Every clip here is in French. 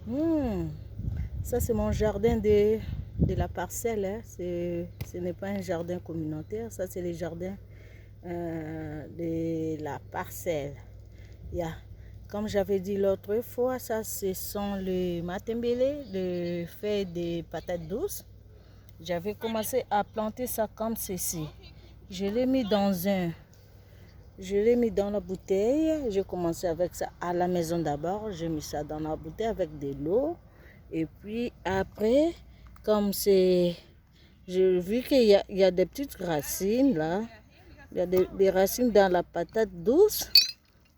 Hmm. Ça, c'est mon jardin de la parcelle. Hein. Ce n'est pas un jardin communautaire. Ça, c'est le jardin de la parcelle. Yeah. Comme j'avais dit l'autre fois, ça, ce sont les matembele, les feuilles de patates douces. J'avais commencé à planter ça comme ceci. Je l'ai mis dans la bouteille. J'ai commencé avec ça à la maison d'abord. J'ai mis ça dans la bouteille avec de l'eau. Et puis après, comme c'est... J'ai vu qu'il y a des petites racines là. Il y a des racines dans la patate douce.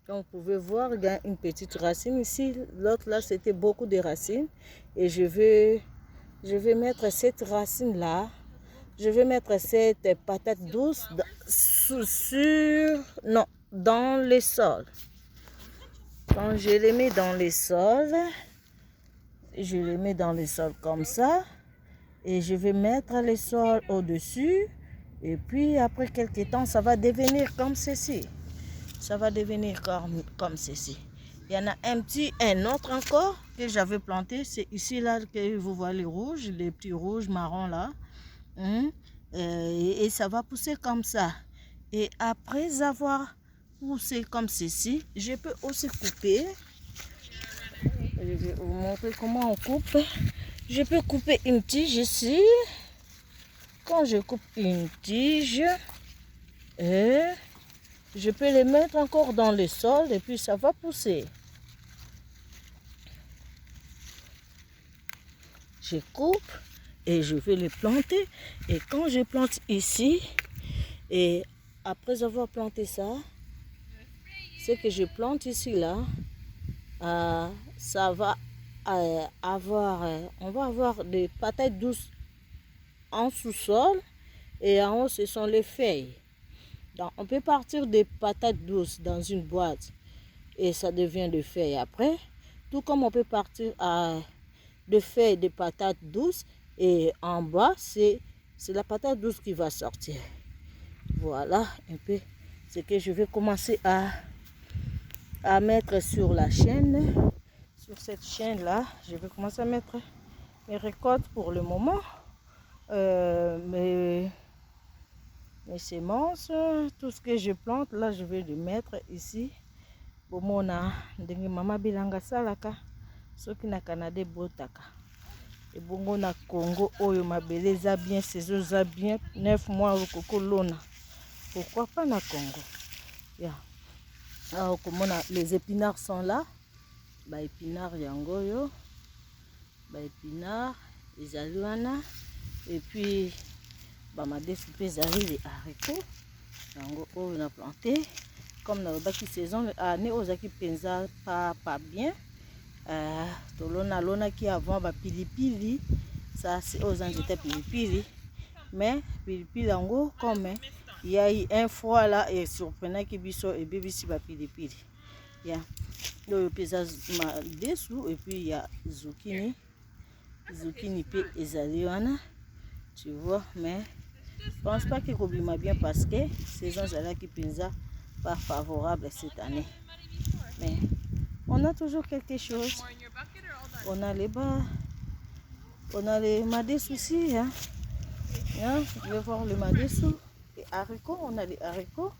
Comme vous pouvez voir, il y a une petite racine ici. L'autre là, c'était beaucoup de racines. Et je vais mettre cette racine là. Je vais mettre cette patate douce dans les sols. Quand je les mets dans les sols, je les mets dans les sols comme ça. Et je vais mettre les sols au-dessus. Et puis après quelques temps, ça va devenir comme ceci. Ça va devenir comme ceci. Il y en a un autre encore que j'avais planté. C'est ici là que vous voyez les rouges, les petits rouges marrons là. Et ça va pousser comme ça. Et après avoir poussé comme ceci, je peux aussi couper. Je vais vous montrer comment on coupe. Je peux couper une tige ici. Quand je coupe une tige, je peux les mettre encore dans le sol et puis ça va pousser. Je coupe et je vais les planter. Et quand je plante ici, et après avoir planté ça, ce que je plante ici là, ça va on va avoir des patates douces en sous-sol et en haut ce sont les feuilles. Donc on peut partir des patates douces dans une boîte et ça devient des feuilles après. Tout comme on peut partir de feuilles de patates douces et en bas c'est la patate douce qui va sortir. Voilà un peu ce que je vais commencer à mettre sur la chaîne. Sur cette chaîne là, je vais commencer à mettre mes récoltes pour le moment. Mes semences, tout ce que je plante là, je vais le mettre ici. Bomona ndenge mama bilanga salaka soki na Canada botaka. Et bongo na Congo oyo mabele eza bien, saison eza bien, 9 mois okoko lona. Pourquoi pas na Congo? Yeah. Alors comment les épinards sont là? Ba épinards yango yo. Ba épinards ezali wana. Et puis ba madesu pe ezali les haricots. Yango oyo na planté. Comme na baki saison année ozaki penza pas bien. Tolona qui avant ba pilipili. Ça c'est aux anjeta pilipili. Mais pilipili yango comme il y a eu un fois là et surprenant qui biso et bébisi ba pilipili. Yeah. Le pesa madesu et puis il y a zucchini. Zucchini pe ezali wana. Tu vois, mais je pense pas qu'il m'a bien parce que saison zala qui penza pas favorable cette année. Mais on a toujours quelque chose. On a les bas, on a les madesu aussi. Hein. Je vais voir le madesu. Les haricots, on a les haricots.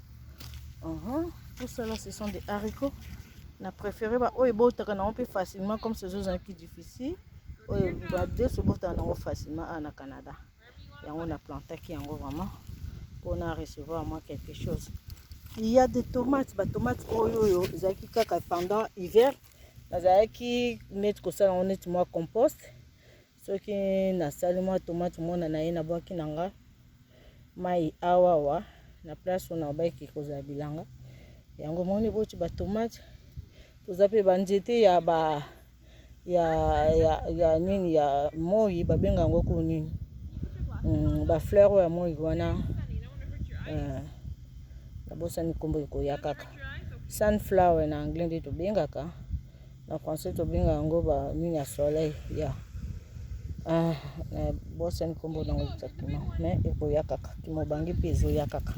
Tout cela, ce sont des haricots. On a préféré, on peut facilement comme ces choses qui difficiles. Madesu, on facilement en Canada. Et on a planté qui en vraiment pour en recevoir moi quelque chose. Il y a des tomates, tomates qui pendant l'hiver, qui mettent que ça on est moi compost. Ceux qui na salement tomate mon na na bois qui nanga mai awawa na place on a ba qui koza bilanga. Yango moni boti ba tomate tozape banjete ya nini ya moi babenga ngo ko nini. Ba fleur ya moi wana la bossa ni kombo ko ya kaka sunflower na anglais ndio tobengaka na français tobenga ngo ba nini ya soleil ya bossa ni kombo na exactement mais eko ya kaka kimobangi pezo ya kaka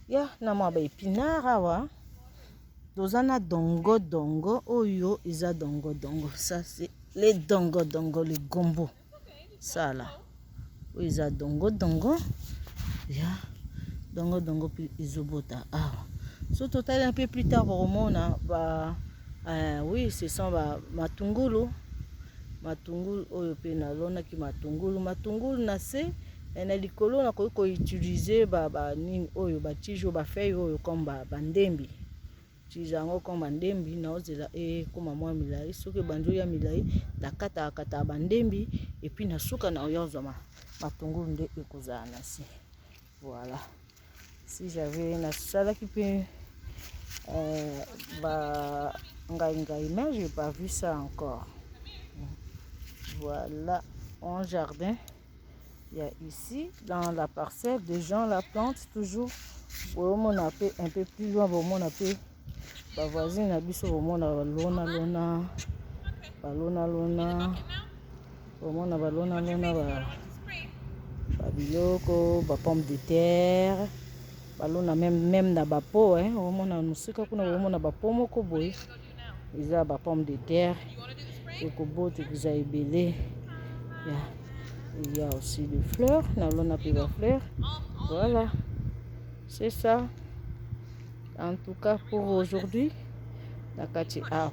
ya na mwa ba épinard awa tozana dongo dongo oyo eza dongo dongo. Ça c'est les dongo dongo, les gombo. Ça là. Oyo eza dongo dongo. Ya dongo dongo puis izobota. Ah. So total un peu plus tard on a oui, ce sont matungulu. Matungulu oyo pe na lona ki matungulu na se na likolo na ko utiliser nini oyo tijo feuille oyo comme ndembi. Tizango comme ndembi na ozela comme moi milai soki banjo ya milai na kata ndembi et puis na suka na oyozama matungulu nde ekozala na si. Voilà. Si j'avais na sala qui peut mais j'ai pas vu ça encore. Voilà un jardin. Il y a ici dans la parcelle des gens la plantent toujours. On a un peu plus loin, on a peu voisine a biso on a lona biloko pomme de terre balona même na bapo on a musika kuna on a bapo moko boye eza pomme de terre et kobote kuza ebele. Il y a aussi des fleurs, on a pris des fleurs. Voilà, c'est ça. En tout cas pour aujourd'hui, la Kati Awa.